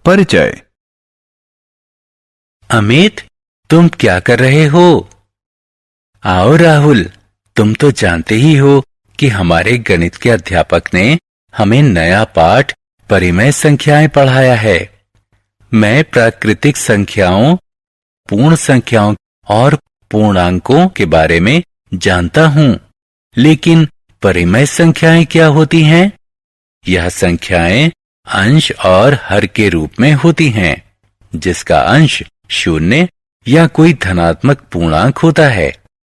परिचय। अमित, तुम क्या कर रहे हो? आओ राहुल, तुम तो जानते ही हो कि हमारे गणित के अध्यापक ने हमें नया पाठ परिमेय संख्याएं पढ़ाया है। मैं प्राकृतिक संख्याओं, पूर्ण संख्याओं और पूर्णांकों के बारे में जानता हूं, लेकिन परिमेय संख्याएं क्या होती हैं? यह संख्याएं अंश और हर के रूप में होती हैं, जिसका अंश शून्य या कोई धनात्मक पूर्णांक होता है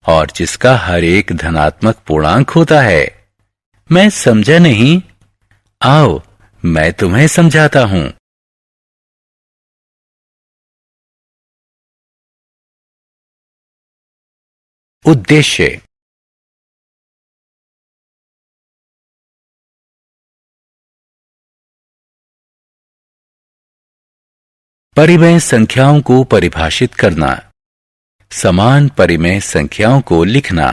और जिसका हर एक धनात्मक पूर्णांक होता है। मैं समझा नहीं? आओ, मैं तुम्हें समझाता हूं। उद्देश्य। परिमेय संख्याओं को परिभाषित करना, समान परिमेय संख्याओं को लिखना,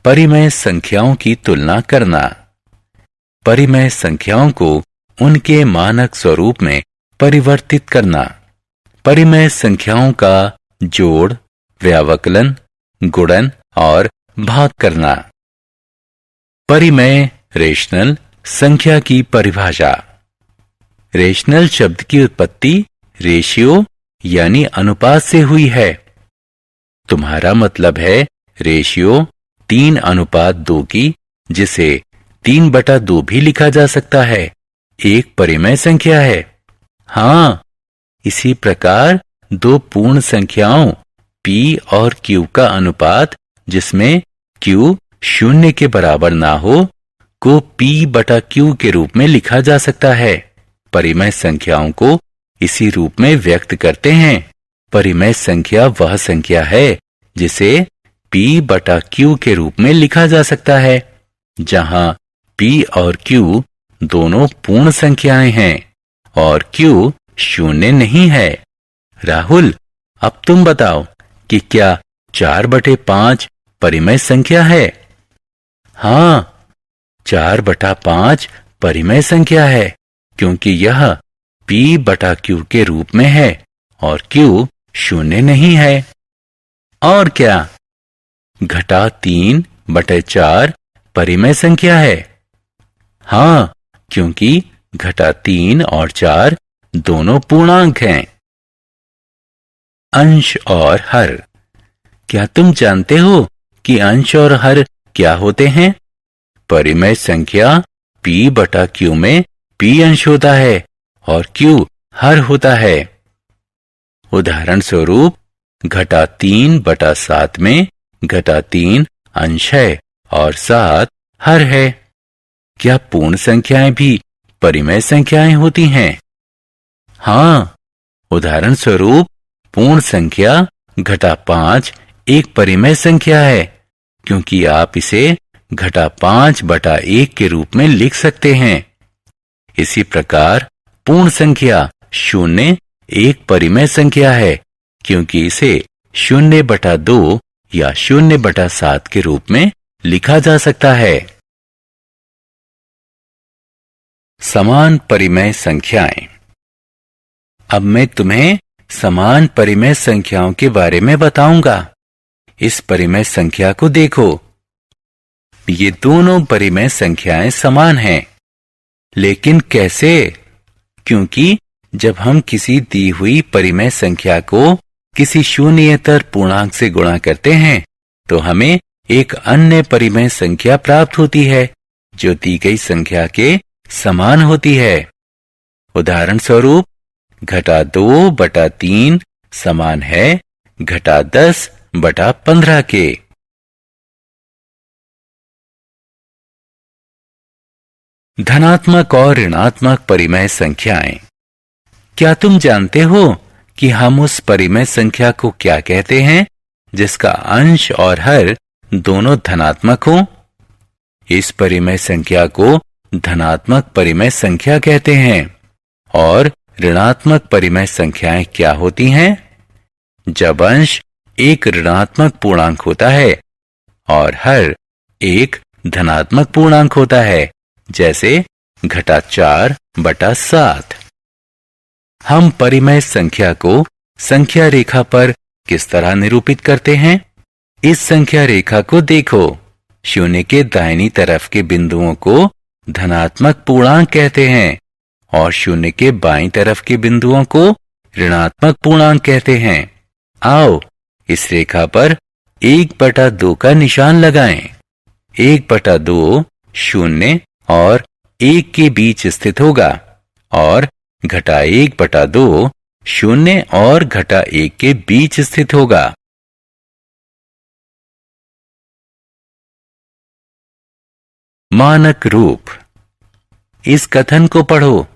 परिमेय संख्याओं की तुलना करना, परिमेय संख्याओं को उनके मानक स्वरूप में परिवर्तित करना, परिमेय संख्याओं का जोड़, व्यावकलन, गुणन और भाग करना। परिमेय रेशनल संख्या की परिभाषा। रेशनल शब्द की उत्पत्ति रेशियो यानी अनुपात से हुई है। तुम्हारा मतलब है रेशियो 3:2 की, जिसे 3/2 भी लिखा जा सकता है, एक परिमेय संख्या है। हाँ, इसी प्रकार दो पूर्ण संख्याओं p और q का अनुपात, जिसमें q शून्य के बराबर ना हो, को p/q के रूप में लिखा जा सकता है। परिमेय संख्याओं को इसी रूप में व्यक्त करते हैं। परिमेय संख्या वह संख्या है जिसे p/q के रूप में लिखा जा सकता है, जहां p और q दोनों पूर्ण संख्याएं हैं और q शून्य नहीं है। राहुल, अब तुम बताओ कि क्या 4/5 परिमेय संख्या है? हाँ, 4/5 परिमेय संख्या है, क्योंकि यह p/q के रूप में है और q शून्य नहीं है। और क्या घटा 3/4 परिमेय संख्या है? हाँ, क्योंकि घटा 3 और 4 दोनों पूर्णांक हैं। अंश और हर। क्या तुम जानते हो कि अंश और हर क्या होते हैं? परिमेय संख्या p/q में p अंश होता है और q हर होता है। उदाहरण स्वरूप, घटा 3/7 में घटा 3 अंश है और 7 हर है। क्या पूर्ण संख्याएं भी परिमेय संख्याएं होती हैं? हाँ, उदाहरण स्वरूप, पूर्ण संख्या घटा 5 एक परिमेय संख्या है, क्योंकि आप इसे घटा 5/1 के रूप में लिख सकते हैं। इसी प्रकार पूर्ण संख्या 0 एक परिमेय संख्या है, क्योंकि इसे 0/2 या 0/7 के रूप में लिखा जा सकता है। समान परिमेय संख्याएं। अब मैं तुम्हें समान परिमेय संख्याओं के बारे में बताऊंगा। इस परिमेय संख्या को देखो। ये दोनों परिमेय संख्याएं समान हैं, लेकिन कैसे? क्योंकि जब हम किसी दी हुई परिमेय संख्या को किसी शून्येतर पूर्णांक से गुणा करते हैं, तो हमें एक अन्य परिमेय संख्या प्राप्त होती है, जो दी गई संख्या के समान होती है। उदाहरण स्वरूप, घटा 2/3 समान है घटा 10/15 के। धनात्मक और ऋणात्मक परिमेय संख्याएं। क्या तुम जानते हो कि हम उस परिमेय संख्या को क्या कहते हैं जिसका अंश और हर दोनों धनात्मक हो? इस परिमेय संख्या को धनात्मक परिमेय संख्या कहते हैं। और ऋणात्मक परिमेय संख्याएं क्या होती हैं? जब अंश एक ऋणात्मक पूर्णांक होता है और हर एक धनात्मक पूर्णांक होता है, जैसे घटा 4/7। हम परिमेय संख्या को संख्या रेखा पर किस तरह निरूपित करते हैं? इस संख्या रेखा को देखो। शून्य के दाहिनी तरफ के बिंदुओं को धनात्मक पूर्णांक कहते हैं और शून्य के बाईं तरफ के बिंदुओं को ऋणात्मक पूर्णांक कहते हैं। आओ इस रेखा पर 1/2 का निशान लगाएं। 1/2 शून्य और 1 के बीच स्थित होगा और घटा 1/2 शून्य और घटा 1 के बीच स्थित होगा। मानक रूप। इस कथन को पढ़ो।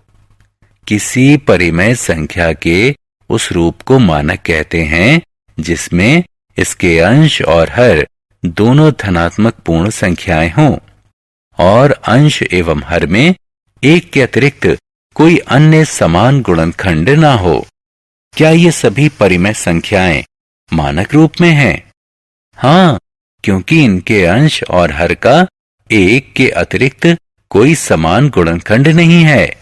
किसी परिमेय संख्या के उस रूप को मानक कहते हैं जिसमें इसके अंश और हर दोनों धनात्मक पूर्ण संख्याएं हों और अंश एवं हर में एक के अतिरिक्त कोई अन्य समान गुणनखंड ना हो। क्या ये सभी परिमेय संख्याएं मानक रूप में हैं? हाँ, क्योंकि इनके अंश और हर का एक के अतिरिक्त कोई समान गुणनखंड नहीं है।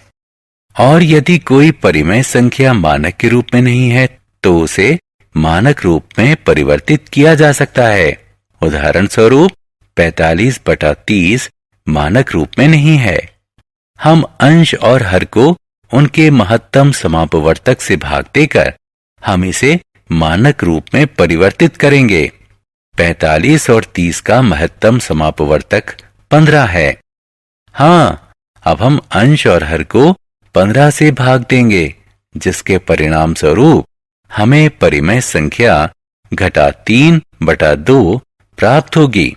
और यदि कोई परिमेय संख्या मानक के रूप में नहीं है तो उसे मानक रूप में परिवर्तित किया जा सकता है। उदाहरण स्वरूप 45/30 मानक रूप में नहीं है। हम अंश और हर को उनके महत्तम समापवर्तक से भाग देकर हम इसे मानक रूप में परिवर्तित करेंगे। 45 और 30 का महत्तम समापवर्तक 15 है। हाँ, अब हम अंश और हर को 15 से भाग देंगे, जिसके परिणाम स्वरूप हमें परिमेय संख्या घटा 3/2 प्राप्त होगी।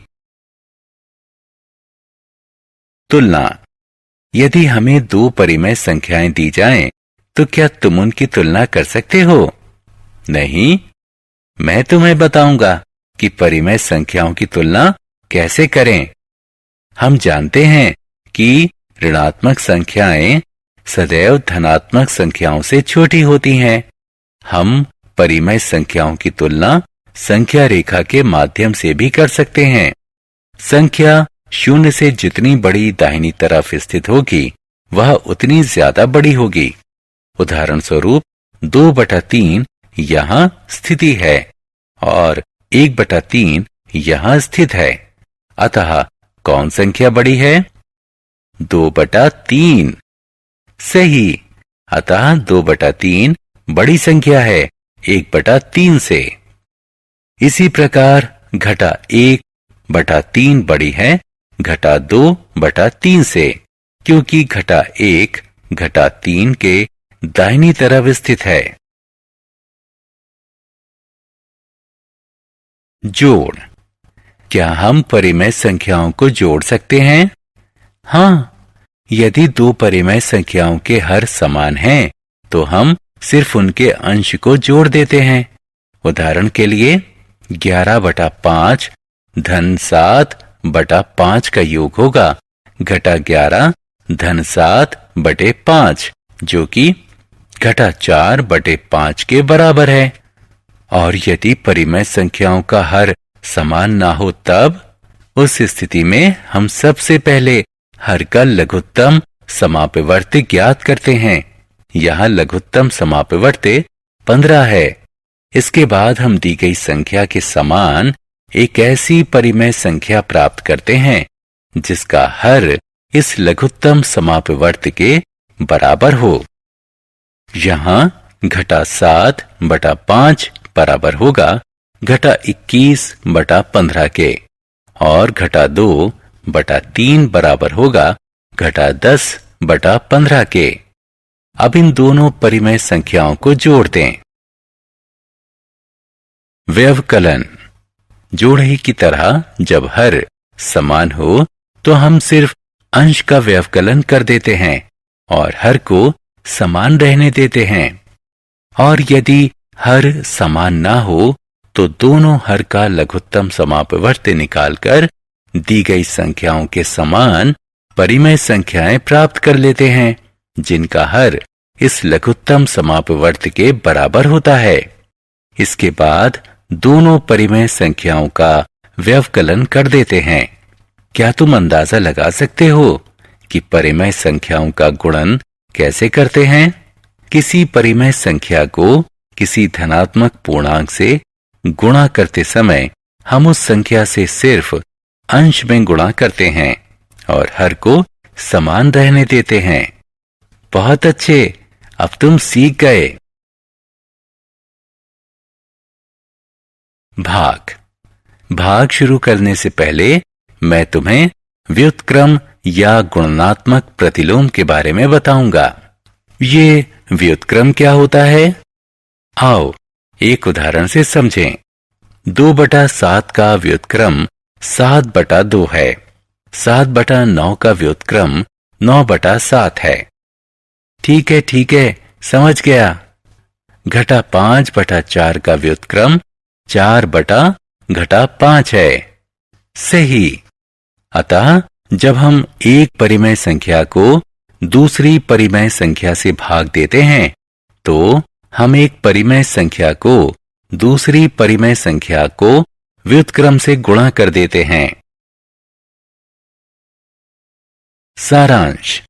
तुलना। यदि हमें दो परिमेय संख्याएं दी जाएं, तो क्या तुम उनकी तुलना कर सकते हो? नहीं, मैं तुम्हें बताऊंगा कि परिमेय संख्याओं की तुलना कैसे करें। हम जानते हैं कि ऋणात्मक संख्याएं सदैव धनात्मक संख्याओं से छोटी होती हैं। हम परिमेय संख्याओं की तुलना संख्या रेखा के माध्यम से भी कर सकते हैं। संख्या शून्य से जितनी बड़ी दाहिनी तरफ स्थित होगी वह उतनी ज्यादा बड़ी होगी। उदाहरण स्वरूप 2/3 यहाँ स्थिति है और 1/3 यहाँ स्थित है। अतः कौन संख्या बड़ी है? 2/3। सही। अतः 2/3 बड़ी संख्या है 1/3 से। इसी प्रकार घटा 1/3 बड़ी है घटा 2/3 से, क्योंकि घटा 1 घटा 3 के दाहिनी तरफ स्थित है। जोड़। क्या हम परिमेय संख्याओं को जोड़ सकते हैं? हाँ, यदि दो परिमेय संख्याओं के हर समान हैं, तो हम सिर्फ उनके अंश को जोड़ देते हैं। उदाहरण के लिए 11/5 धन 7/5 का योग होगा घटा 11 धन 7/5, जो कि घटा 4/5 के बराबर है। और यदि परिमेय संख्याओं का हर समान ना हो तब उस स्थिति में हम सबसे पहले हर का लघुत्तम समापवर्ती ज्ञात करते हैं। यहाँ लघुत्तम समापवर्ती 15 है। इसके बाद हम दी गई संख्या के समान एक ऐसी परिमेय संख्या प्राप्त करते हैं जिसका हर इस लघुत्तम समापवर्ती के बराबर हो। यहाँ घटा 7/5 बराबर होगा घटा 21/15 के और घटा 2/3 बराबर होगा घटा 10/15 के। अब इन दोनों परिमेय संख्याओं को जोड़ दें। व्यवकलन। जोड़े की तरह जब हर समान हो तो हम सिर्फ अंश का व्यवकलन कर देते हैं और हर को समान रहने देते हैं। और यदि हर समान ना हो तो दोनों हर का लघुत्तम समापवर्ती निकालकर दी गई संख्याओं के समान परिमेय संख्याएं प्राप्त कर लेते हैं जिनका हर इस लघुत्तम समापवर्ती के बराबर होता है। इसके बाद दोनों परिमेय संख्याओं का व्यवकलन कर देते हैं। क्या तुम अंदाजा लगा सकते हो कि परिमेय संख्याओं का गुणन कैसे करते हैं? किसी परिमेय संख्या को किसी धनात्मक पूर्णांक से गुणा करते समय हम उस संख्या से सिर्फ अंश में गुणा करते हैं और हर को समान रहने देते हैं। बहुत अच्छे, अब तुम सीख गए। भाग शुरू करने से पहले मैं तुम्हें व्युत्क्रम या गुणनात्मक प्रतिलोम के बारे में बताऊंगा। ये व्युत्क्रम क्या होता है? आओ एक उदाहरण से समझें। 2/7 का व्युत्क्रम 7/2 है। 7/9 का व्युत्क्रम 9/7 है। ठीक है, समझ गया। घटा 5/4 का व्युत्क्रम 4/5 है। सही। अतः जब हम एक परिमेय संख्या को दूसरी परिमेय संख्या से भाग देते हैं तो हम एक परिमेय संख्या को दूसरी परिमेय संख्या को व्युत्क्रम से गुणा कर देते हैं। सारांश।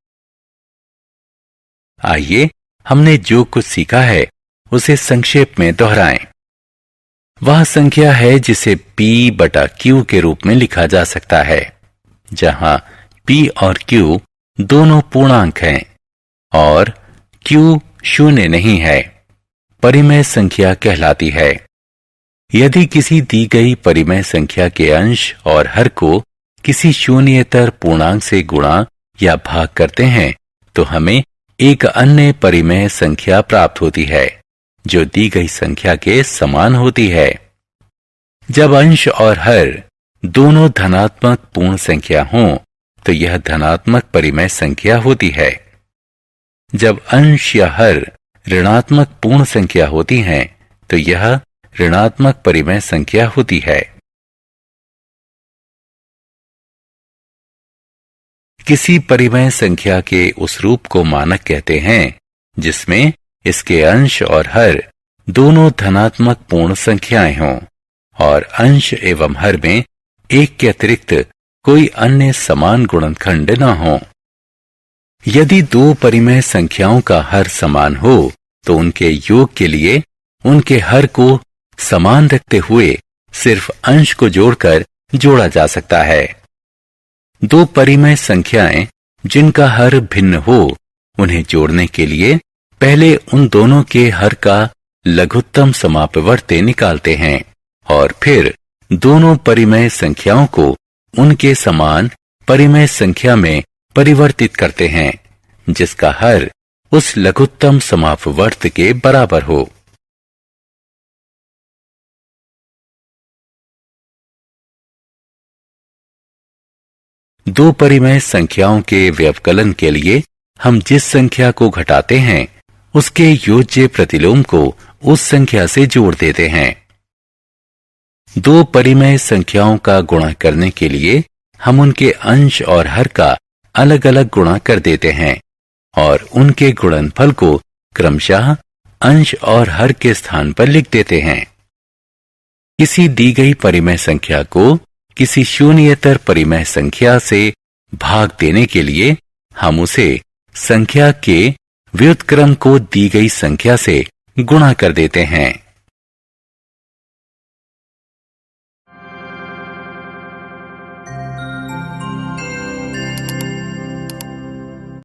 आइए हमने जो कुछ सीखा है उसे संक्षेप में दोहराएं। वह संख्या है जिसे P/Q के रूप में लिखा जा सकता है, जहां P और Q दोनों पूर्णांक हैं और Q शून्य नहीं है। परिमेय संख्या कहलाती है। यदि किसी दी गई परिमेय संख्या के अंश और हर को किसी शून्येतर पूर्णांक से गुणा या भाग करते हैं तो हमें एक अन्य परिमेय संख्या प्राप्त होती है जो दी गई संख्या के समान होती है। जब अंश और हर दोनों धनात्मक पूर्ण संख्या हों तो यह धनात्मक परिमेय संख्या होती है। जब अंश या हर ऋणात्मक पूर्ण संख्या होती हैं तो यह ऋणात्मक परिमेय संख्या होती है। किसी परिमेय संख्या के उस रूप को मानक कहते हैं जिसमें इसके अंश और हर दोनों धनात्मक पूर्ण संख्याएं हों और अंश एवं हर में एक के अतिरिक्त कोई अन्य समान गुणनखंड न हो। यदि दो परिमेय संख्याओं का हर समान हो तो उनके योग के लिए उनके हर को समान रखते हुए सिर्फ अंश को जोड़कर जोड़ा जा सकता है। दो परिमेय संख्याएं जिनका हर भिन्न हो उन्हें जोड़ने के लिए पहले उन दोनों के हर का लघुत्तम समापवर्ती निकालते हैं और फिर दोनों परिमेय संख्याओं को उनके समान परिमेय संख्या में परिवर्तित करते हैं जिसका हर उस लघुत्तम समापवर्त के बराबर हो। दो परिमेय संख्याओं के व्यवकलन के लिए हम जिस संख्या को घटाते हैं उसके योज्य प्रतिलोम को उस संख्या से जोड़ देते हैं। दो परिमेय संख्याओं का गुणा करने के लिए हम उनके अंश और हर का अलग अलग गुणा कर देते हैं और उनके गुणनफल को क्रमशः अंश और हर के स्थान पर लिख देते हैं। किसी दी गई परिमेय संख्या को किसी शून्येतर परिमेय संख्या से भाग देने के लिए हम उसे संख्या के व्युत्क्रम को दी गई संख्या से गुणा कर देते हैं।